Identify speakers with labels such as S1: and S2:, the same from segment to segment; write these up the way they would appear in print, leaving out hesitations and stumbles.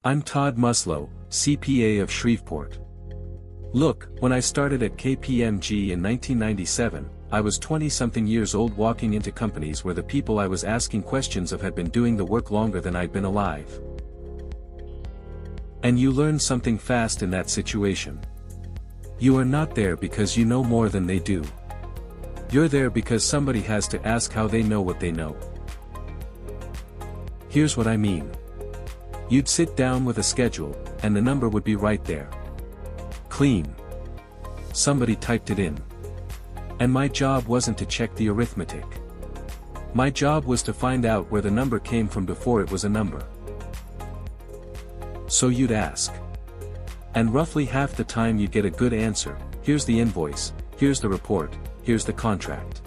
S1: I'm Todd Muslow, CPA of Shreveport. Look, when I started at KPMG in 1997, I was 20-something years old walking into companies where the people I was asking questions of had been doing the work longer than I'd been alive. And you learn something fast in that situation. You are not there because you know more than they do. You're there because somebody has to ask how they know what they know. Here's what I mean. You'd sit down with a schedule, and the number would be right there. Clean. Somebody typed it in. And my job wasn't to check the arithmetic. My job was to find out where the number came from before it was a number. So you'd ask. And roughly half the time you'd get a good answer. Here's the invoice, here's the report, here's the contract.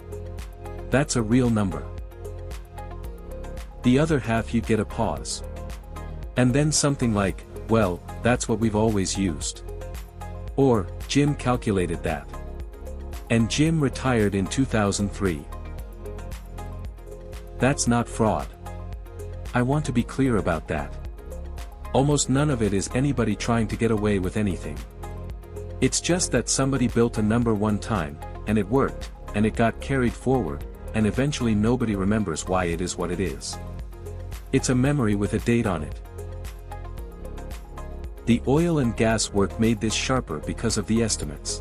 S1: That's a real number. The other half you'd get a pause. And then something like, well, that's what we've always used. Or, Jim calculated that. And Jim retired in 2003. That's not fraud. I want to be clear about that. Almost none of it is anybody trying to get away with anything. It's just that somebody built a number one time, and it worked, and it got carried forward, and eventually nobody remembers why it is what it is. It's a memory with a date on it. The oil and gas work made this sharper because of the estimates.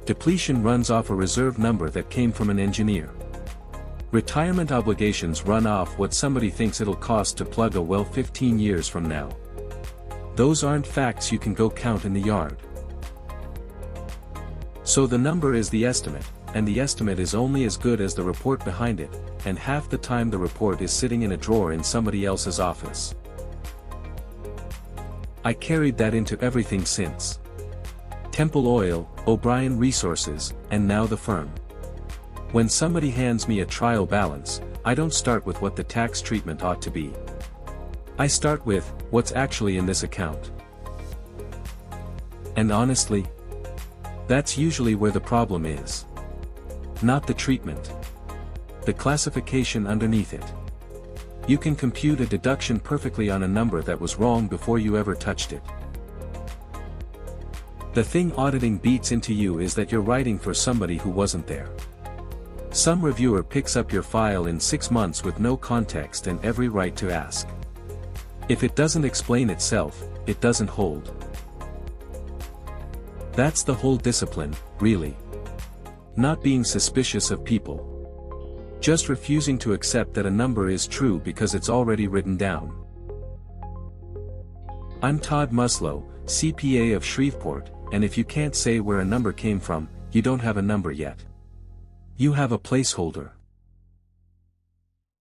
S1: Depletion runs off a reserve number that came from an engineer. Retirement obligations run off what somebody thinks it'll cost to plug a well 15 years from now. Those aren't facts you can go count in the yard. So the number is the estimate, and the estimate is only as good as the report behind it, and half the time the report is sitting in a drawer in somebody else's office. I carried that into everything since. Temple Oil, O'Brien Resources, and now the firm. When somebody hands me a trial balance, I don't start with what the tax treatment ought to be. I start with, what's actually in this account. And honestly, that's usually where the problem is. Not the treatment. The classification underneath it. You can compute a deduction perfectly on a number that was wrong before you ever touched it. The thing auditing beats into you is that you're writing for somebody who wasn't there. Some reviewer picks up your file in 6 months with no context and every right to ask. If it doesn't explain itself, it doesn't hold. That's the whole discipline, really. Not being suspicious of people. Just refusing to accept that a number is true because it's already written down. I'm Todd Muslow, CPA of Shreveport, and if you can't say where a number came from, you don't have a number yet. You have a placeholder.